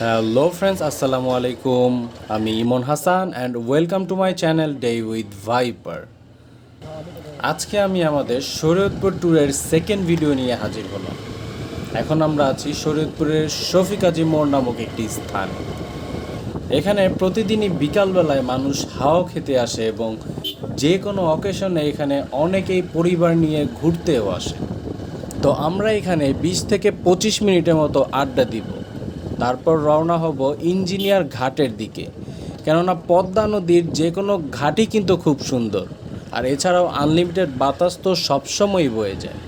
Hello friends, আসসালামু আলাইকুম। আমি Emon Hasan and welcome to my channel day with Viper. আজকে আমি আমাদের শরীয়তপুর ট্যুরের সেকেন্ড ভিডিও নিয়ে হাজির হলাম। এখন আমরা আছি শরীয়তপুরের শফিক হাজী মোড় নামক একটি স্থান। এখানে প্রতিদিনই বিকালবেলায় মানুষ হাওয়া খেতে আসে এবং যে কোনো অকেশনে এখানে অনেকেই পরিবার নিয়ে ঘুরতেও আসে। তো আমরা এখানে 20 থেকে 25 মিনিটের মতো আড্ডা দিব, তারপর রওনা হব ইঞ্জিনিয়ার ঘাটের দিকে। কেননা পদ্মা নদীর যে কোনো ঘাটই কিন্তু খুব সুন্দর, আর এছাড়াও আনলিমিটেড বাতাস তো সবসময়ই বয়ে যায়।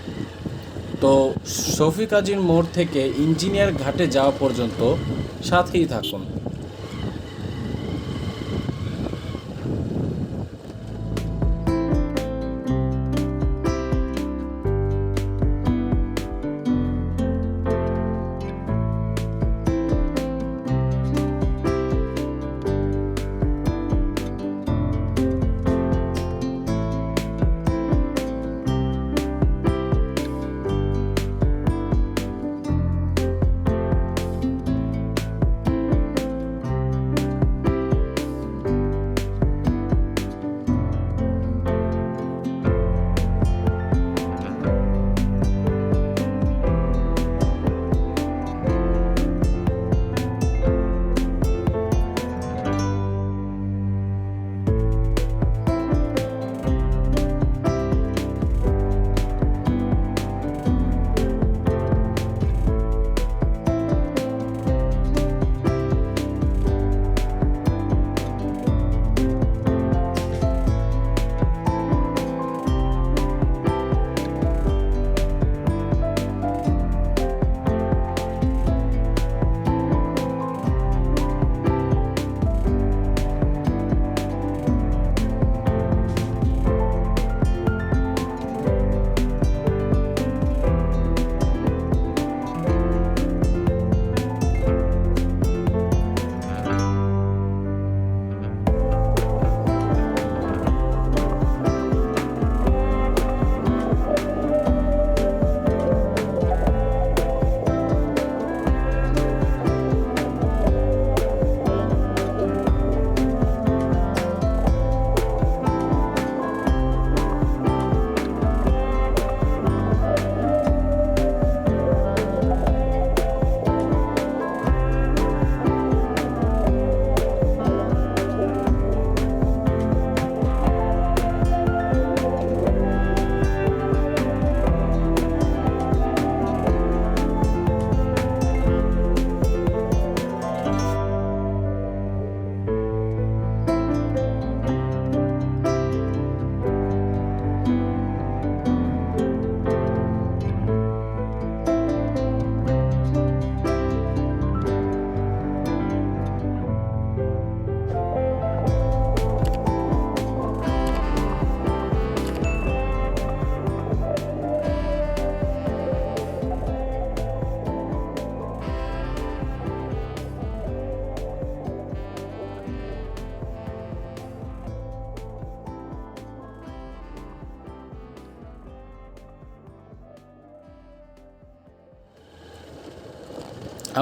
তো শফিক হাজীর মোড় থেকে ইঞ্জিনিয়ার ঘাটে যাওয়া পর্যন্ত সাথেই থাকুন।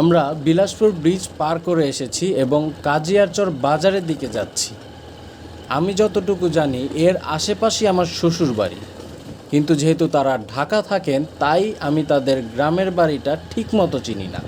আমরা বিলাসপুর ব্রিজ পার করে এসেছি এবং কাজিয়ারচর বাজারের দিকে যাচ্ছি। আমি যতটুকু জানি এর আশেপাশেই আমার শ্বশুর বাড়ি, কিন্তু যেহেতু তারা ঢাকা থাকেন তাই আমি তাদের গ্রামের বাড়িটা ঠিকমতো চিনি না।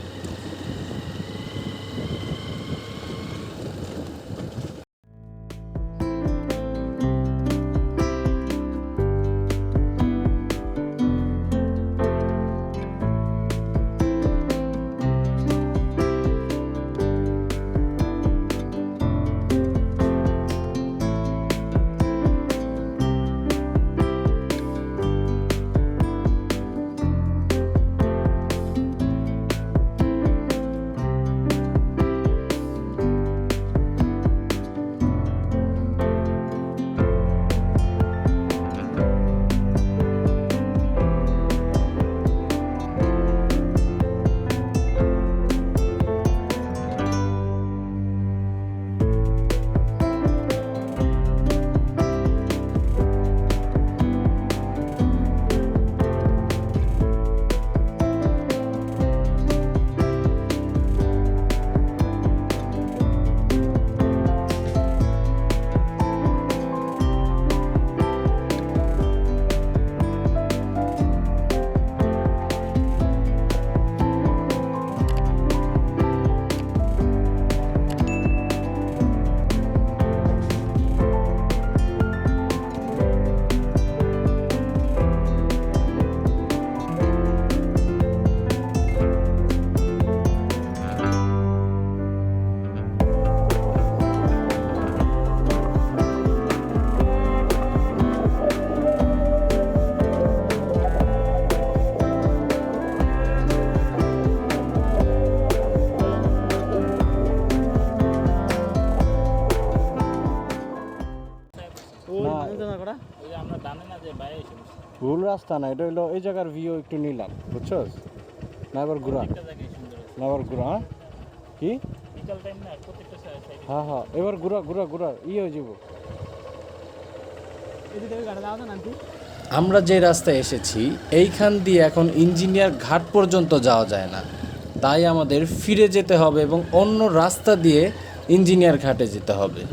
ভুল রাস্তা না, এটা হইলো এই জায়গার ভিউ একটু নিলাম, বুঝছস? না আবার ঘোরা, না আবার ঘোরা, হ্যাঁ কি হ্যাঁ হ্যাঁ, এবার ঘোরা ঘোরা ঘোরা হয়ে যাব। আমরা যে রাস্তায় এসেছি এইখান দিয়ে এখন ইঞ্জিনিয়ার ঘাট পর্যন্ত যাওয়া যায় না, তাই আমাদের ফিরে যেতে হবে এবং অন্য রাস্তা দিয়ে ইঞ্জিনিয়ার ঘাটে যেতে হবে।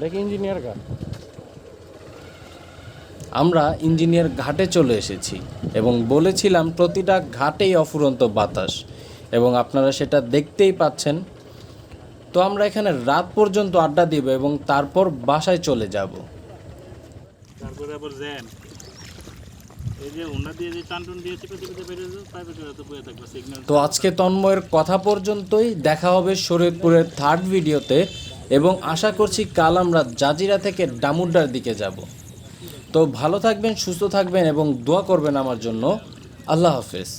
এটা কি ইঞ্জিনিয়ার ঘাট? আমরা ইঞ্জিনিয়ার ঘাটে চলে এসেছি এবং বলেছিলাম প্রতিটা ঘাটেই অফুরন্ত বাতাস, এবং আপনারা সেটা দেখতেই পাচ্ছেন। তো আমরা এখানে রাত পর্যন্ত আড্ডা দিব এবং তারপর বাসায় চলে যাব। তারপরে আবার জ্যাম, এই যে ওনা দিয়ে যে টানটুন দিয়ে চেপে চেপে বেরিয়ে যাবে, পাইপে করে তো বয়ে থাকবে সিগন্যাল। তো আজকে তন্ময়ের কথা পর্যন্তই, দেখা হবে শরীয়তপুরের থার্ড ভিডিওতে, এবং আশা করছি কাল আমরা জাজিরা থেকে ডামুড্ডার দিকে যাব। তো ভালো থাকবেন, সুস্থ থাকবেন এবং দোয়া করবেন আমার জন্য। আল্লাহ হাফেজ।